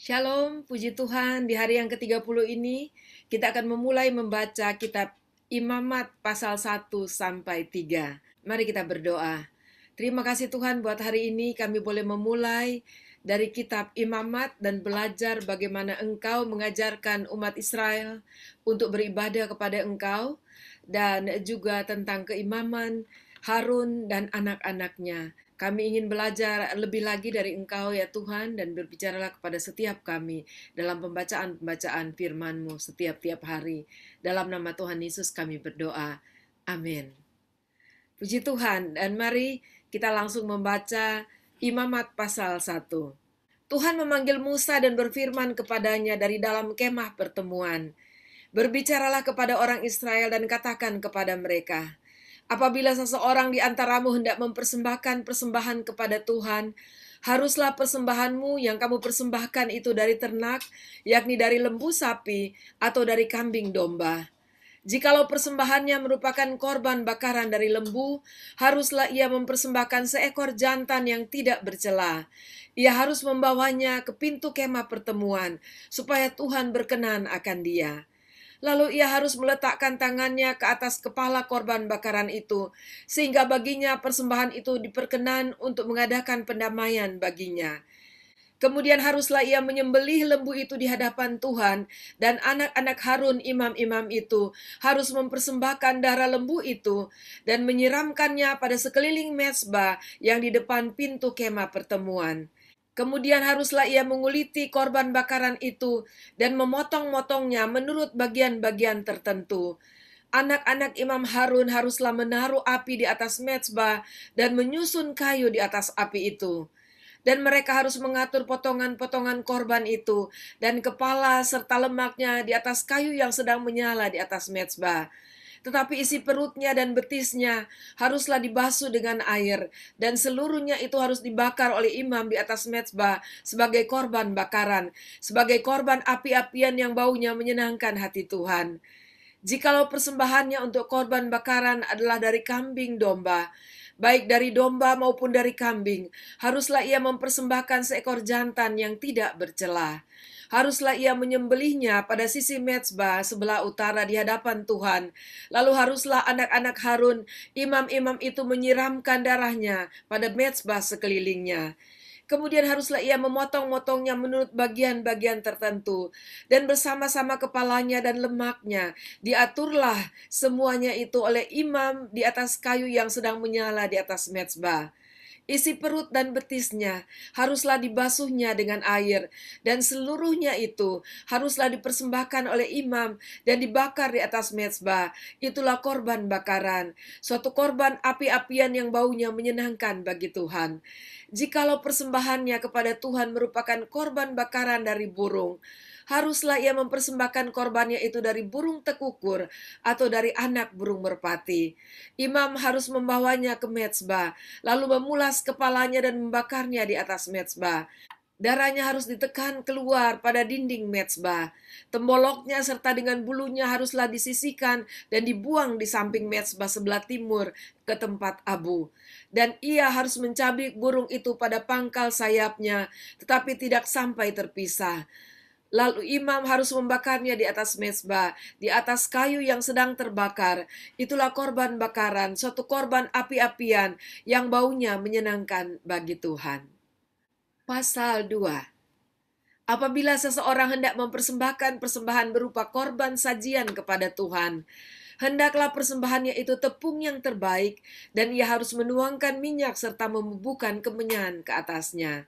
Shalom, puji Tuhan. Di hari yang ke-30 ini, kita akan memulai membaca kitab Imamat pasal 1 sampai 3. Mari kita berdoa. Terima kasih Tuhan buat hari ini kami boleh memulai dari kitab Imamat dan belajar bagaimana Engkau mengajarkan umat Israel untuk beribadah kepada Engkau dan juga tentang keimaman Harun dan anak-anaknya. Kami ingin belajar lebih lagi dari Engkau ya Tuhan dan berbicaralah kepada setiap kami dalam pembacaan-pembacaan firman-Mu setiap-tiap hari. Dalam nama Tuhan Yesus kami berdoa. Amin. Puji Tuhan, dan mari kita langsung membaca Imamat pasal 1. Tuhan memanggil Musa dan berfirman kepadanya dari dalam kemah pertemuan. Berbicaralah kepada orang Israel dan katakan kepada mereka, apabila seseorang di antaramu hendak mempersembahkan persembahan kepada Tuhan, haruslah persembahanmu yang kamu persembahkan itu dari ternak, yakni dari lembu sapi atau dari kambing domba. Jikalau persembahannya merupakan korban bakaran dari lembu, haruslah ia mempersembahkan seekor jantan yang tidak bercela. Ia harus membawanya ke pintu kemah pertemuan, supaya Tuhan berkenan akan dia. Lalu ia harus meletakkan tangannya ke atas kepala korban bakaran itu, sehingga baginya persembahan itu diperkenan untuk mengadakan pendamaian baginya. Kemudian haruslah ia menyembelih lembu itu di hadapan Tuhan, dan anak-anak Harun imam-imam itu harus mempersembahkan darah lembu itu dan menyiramkannya pada sekeliling mezbah yang di depan pintu kemah pertemuan. Kemudian haruslah ia menguliti korban bakaran itu dan memotong-motongnya menurut bagian-bagian tertentu. Anak-anak Imam Harun haruslah menaruh api di atas mezbah dan menyusun kayu di atas api itu. Dan mereka harus mengatur potongan-potongan korban itu dan kepala serta lemaknya di atas kayu yang sedang menyala di atas mezbah. Tetapi isi perutnya dan betisnya haruslah dibasuh dengan air, dan seluruhnya itu harus dibakar oleh imam di atas mezbah sebagai korban bakaran, sebagai korban api-apian yang baunya menyenangkan hati Tuhan. Jikalau persembahannya untuk korban bakaran adalah dari kambing domba, baik dari domba maupun dari kambing, haruslah ia mempersembahkan seekor jantan yang tidak bercela. Haruslah ia menyembelihnya pada sisi mezbah sebelah utara di hadapan Tuhan. Lalu haruslah anak-anak Harun, imam-imam itu menyiramkan darahnya pada mezbah sekelilingnya. Kemudian haruslah ia memotong-motongnya menurut bagian-bagian tertentu, dan bersama-sama kepalanya dan lemaknya diaturlah semuanya itu oleh imam di atas kayu yang sedang menyala di atas mezbah. Isi perut dan betisnya haruslah dibasuhnya dengan air, dan seluruhnya itu haruslah dipersembahkan oleh imam dan dibakar di atas mezbah. Itulah korban bakaran, suatu korban api-apian yang baunya menyenangkan bagi Tuhan. Jikalau persembahannya kepada Tuhan merupakan korban bakaran dari burung, haruslah ia mempersembahkan korbannya itu dari burung tekukur atau dari anak burung merpati. Imam harus membawanya ke mezbah, lalu memulas kepalanya dan membakarnya di atas mezbah. Darahnya harus ditekan keluar pada dinding mezbah. Temboloknya serta dengan bulunya haruslah disisihkan dan dibuang di samping mezbah sebelah timur ke tempat abu. Dan ia harus mencabik burung itu pada pangkal sayapnya, tetapi tidak sampai terpisah. Lalu imam harus membakarnya di atas mezbah, di atas kayu yang sedang terbakar. Itulah korban bakaran, suatu korban api-apian yang baunya menyenangkan bagi Tuhan. Pasal 2. Apabila seseorang hendak mempersembahkan persembahan berupa korban sajian kepada Tuhan, hendaklah persembahannya itu tepung yang terbaik, dan ia harus menuangkan minyak serta membubuhkan kemenyan ke atasnya.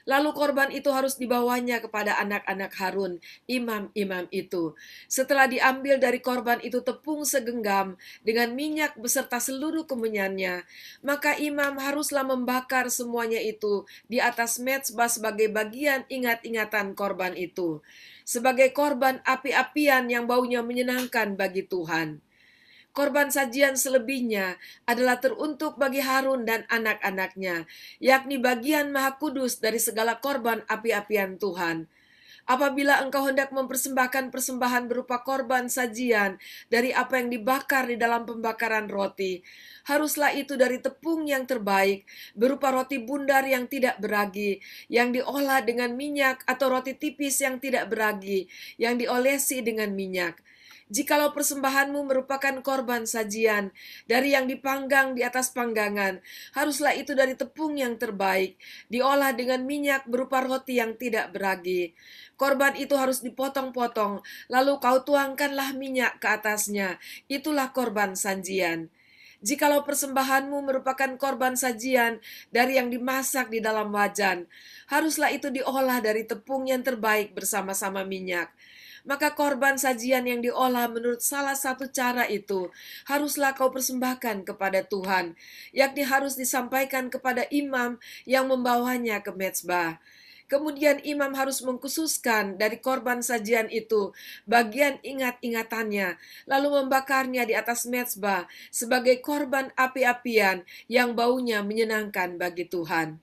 Lalu korban itu harus dibawanya kepada anak-anak Harun, imam-imam itu. Setelah diambil dari korban itu tepung segenggam dengan minyak beserta seluruh kemenyannya, maka imam haruslah membakar semuanya itu di atas mezbah sebagai bagian ingat-ingatan korban itu, sebagai korban api-apian yang baunya menyenangkan bagi Tuhan. Korban sajian selebihnya adalah teruntuk bagi Harun dan anak-anaknya, yakni bagian maha kudus dari segala korban api-apian Tuhan. Apabila engkau hendak mempersembahkan persembahan berupa korban sajian dari apa yang dibakar di dalam pembakaran roti, haruslah itu dari tepung yang terbaik, berupa roti bundar yang tidak beragi, yang diolah dengan minyak, atau roti tipis yang tidak beragi, yang diolesi dengan minyak. Jikalau persembahanmu merupakan korban sajian dari yang dipanggang di atas panggangan, haruslah itu dari tepung yang terbaik, diolah dengan minyak berupa roti yang tidak beragi. Korban itu harus dipotong-potong, lalu kau tuangkanlah minyak ke atasnya. Itulah korban sajian. Jikalau persembahanmu merupakan korban sajian dari yang dimasak di dalam wajan, haruslah itu diolah dari tepung yang terbaik bersama-sama minyak. Maka korban sajian yang diolah menurut salah satu cara itu haruslah kau persembahkan kepada Tuhan, yakni harus disampaikan kepada imam yang membawanya ke mezbah. Kemudian imam harus mengkhususkan dari korban sajian itu bagian ingat-ingatannya, lalu membakarnya di atas mezbah sebagai korban api-apian yang baunya menyenangkan bagi Tuhan.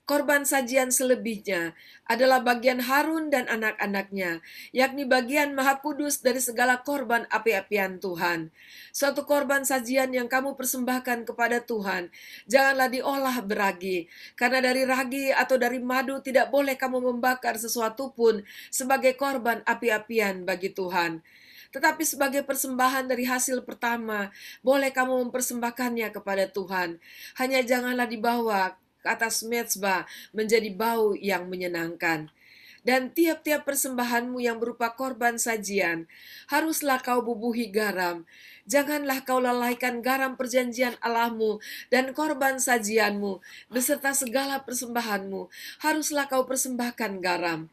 Korban sajian selebihnya adalah bagian Harun dan anak-anaknya, yakni bagian Maha Kudus dari segala korban api-apian Tuhan. Suatu korban sajian yang kamu persembahkan kepada Tuhan, janganlah diolah beragi, karena dari ragi atau dari madu tidak boleh kamu membakar sesuatu pun sebagai korban api-apian bagi Tuhan. Tetapi sebagai persembahan dari hasil pertama, boleh kamu mempersembahkannya kepada Tuhan. Hanya janganlah dibawa ke atas mezbah menjadi bau yang menyenangkan. Dan tiap-tiap persembahanmu yang berupa korban sajian, haruslah kau bubuhi garam. Janganlah kau lalaikan garam perjanjian Allahmu dan korban sajianmu, beserta segala persembahanmu, haruslah kau persembahkan garam.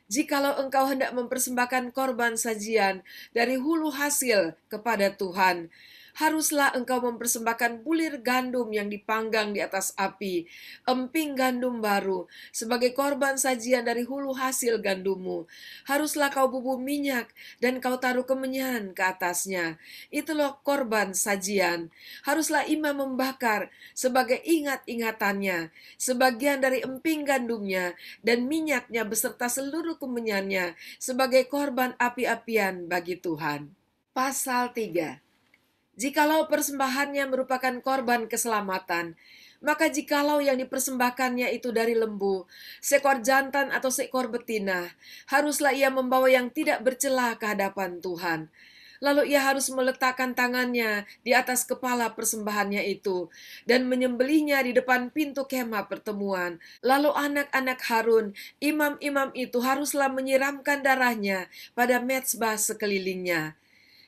Jikalau engkau hendak mempersembahkan korban sajian dari hulu hasil kepada Tuhan, haruslah engkau mempersembahkan bulir gandum yang dipanggang di atas api, emping gandum baru, sebagai korban sajian dari hulu hasil gandummu. Haruslah kau bubuh minyak dan kau taruh kemenyan ke atasnya. Itulah korban sajian. Haruslah imam membakar sebagai ingat-ingatannya, sebagian dari emping gandumnya dan minyaknya beserta seluruh kemenyannya sebagai korban api-apian bagi Tuhan. Pasal 3. Jikalau persembahannya merupakan korban keselamatan, maka jikalau yang dipersembahkannya itu dari lembu, seekor jantan atau seekor betina, haruslah ia membawa yang tidak bercela ke hadapan Tuhan. Lalu ia harus meletakkan tangannya di atas kepala persembahannya itu dan menyembelihnya di depan pintu kemah pertemuan. Lalu anak-anak Harun, imam-imam itu haruslah menyiramkan darahnya pada mezbah sekelilingnya.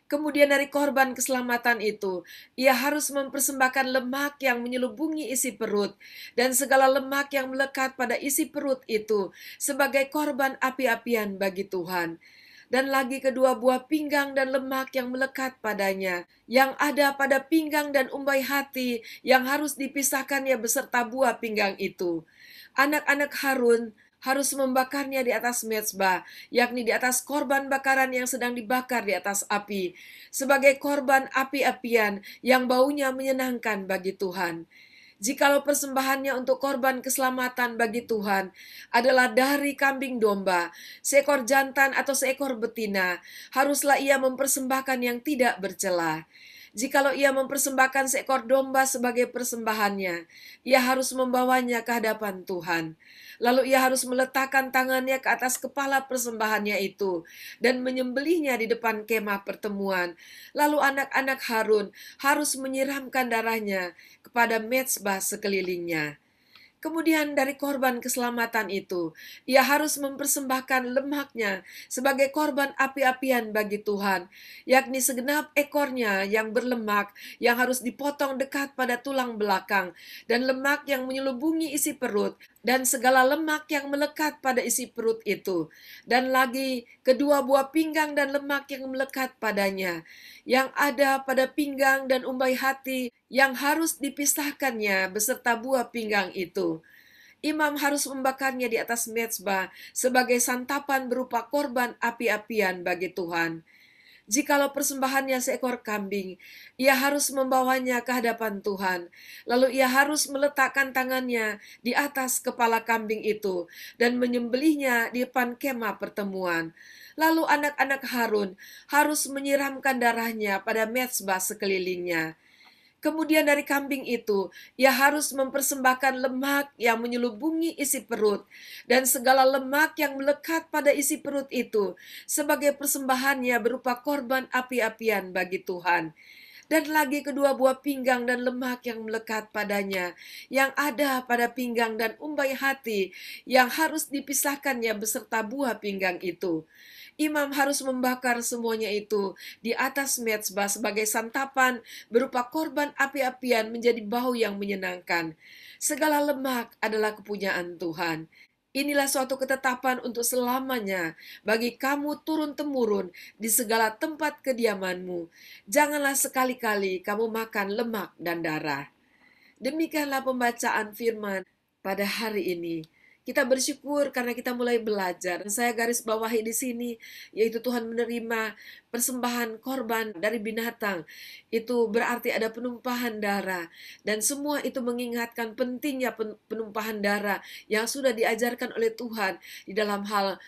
Kemudian dari korban keselamatan itu, ia harus mempersembahkan lemak yang menyelubungi isi perut dan segala lemak yang melekat pada isi perut itu sebagai korban api-apian bagi Tuhan. Dan lagi kedua buah pinggang dan lemak yang melekat padanya, yang ada pada pinggang dan umbai hati yang harus dipisahkannya beserta buah pinggang itu. Anak-anak Harun harus membakarnya di atas mezbah, yakni di atas korban bakaran yang sedang dibakar di atas api, sebagai korban api-apian yang baunya menyenangkan bagi Tuhan. Jikalau persembahannya untuk korban keselamatan bagi Tuhan adalah dari kambing domba, seekor jantan atau seekor betina, haruslah ia mempersembahkan yang tidak bercela. Jikalau ia mempersembahkan seekor domba sebagai persembahannya, ia harus membawanya ke hadapan Tuhan. Lalu ia harus meletakkan tangannya ke atas kepala persembahannya itu dan menyembelihnya di depan kemah pertemuan. Lalu anak-anak Harun harus menyiramkan darahnya kepada mezbah sekelilingnya. Kemudian dari korban keselamatan itu, ia harus mempersembahkan lemaknya sebagai korban api-apian bagi Tuhan, yakni segenap ekornya yang berlemak yang harus dipotong dekat pada tulang belakang, dan lemak yang menyelubungi isi perut, dan segala lemak yang melekat pada isi perut itu, dan lagi kedua buah pinggang dan lemak yang melekat padanya, yang ada pada pinggang dan umbai hati yang harus dipisahkannya beserta buah pinggang itu. Imam harus membakarnya di atas mezbah sebagai santapan berupa korban api-apian bagi Tuhan. Jikalau persembahannya seekor kambing, ia harus membawanya ke hadapan Tuhan. Lalu ia harus meletakkan tangannya di atas kepala kambing itu dan menyembelihnya di depan kemah pertemuan. Lalu anak-anak Harun harus menyiramkan darahnya pada mezbah sekelilingnya. Kemudian dari kambing itu, ia harus mempersembahkan lemak yang menyelubungi isi perut dan segala lemak yang melekat pada isi perut itu sebagai persembahannya berupa korban api-apian bagi Tuhan. Dan lagi kedua buah pinggang dan lemak yang melekat padanya, yang ada pada pinggang dan umbai hati, yang harus dipisahkannya beserta buah pinggang itu. Imam harus membakar semuanya itu di atas mezbah sebagai santapan berupa korban api-apian menjadi bau yang menyenangkan. Segala lemak adalah kepunyaan Tuhan. Inilah suatu ketetapan untuk selamanya bagi kamu turun-temurun di segala tempat kediamanmu. Janganlah sekali-kali kamu makan lemak dan darah. Demikianlah pembacaan firman pada hari ini. Kita bersyukur karena kita mulai belajar. Saya garis bawahi di sini, yaitu Tuhan menerima persembahan korban dari binatang. Itu berarti ada penumpahan darah. Dan semua itu mengingatkan pentingnya penumpahan darah yang sudah diajarkan oleh Tuhan di dalam hal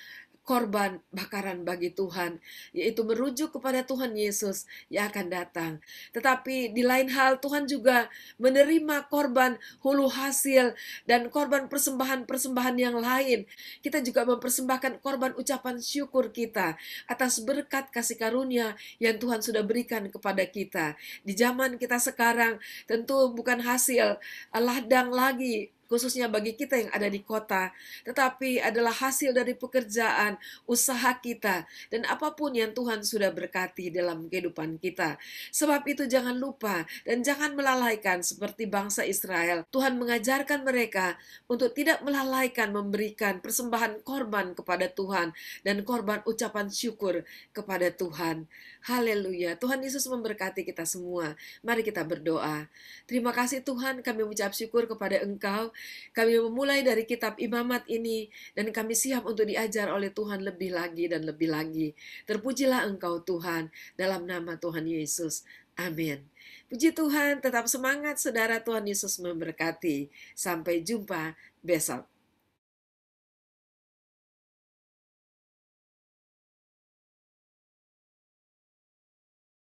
korban bakaran bagi Tuhan, yaitu merujuk kepada Tuhan Yesus yang akan datang. Tetapi di lain hal Tuhan juga menerima korban hulu hasil dan korban persembahan-persembahan yang lain. Kita juga mempersembahkan korban ucapan syukur kita atas berkat kasih karunia yang Tuhan sudah berikan kepada kita. Di zaman kita sekarang tentu bukan hasil ladang lagi, khususnya bagi kita yang ada di kota, tetapi adalah hasil dari pekerjaan, usaha kita, dan apapun yang Tuhan sudah berkati dalam kehidupan kita. Sebab itu jangan lupa dan jangan melalaikan seperti bangsa Israel. Tuhan mengajarkan mereka untuk tidak melalaikan memberikan persembahan korban kepada Tuhan dan korban ucapan syukur kepada Tuhan. Haleluya. Tuhan Yesus memberkati kita semua. Mari kita berdoa. Terima kasih Tuhan, kami mengucap syukur kepada Engkau. Kami memulai dari kitab Imamat ini dan kami siap untuk diajar oleh Tuhan lebih lagi dan lebih lagi. Terpujilah Engkau Tuhan, dalam nama Tuhan Yesus. Amin. Puji Tuhan, tetap semangat saudara, Tuhan Yesus memberkati. Sampai jumpa besok.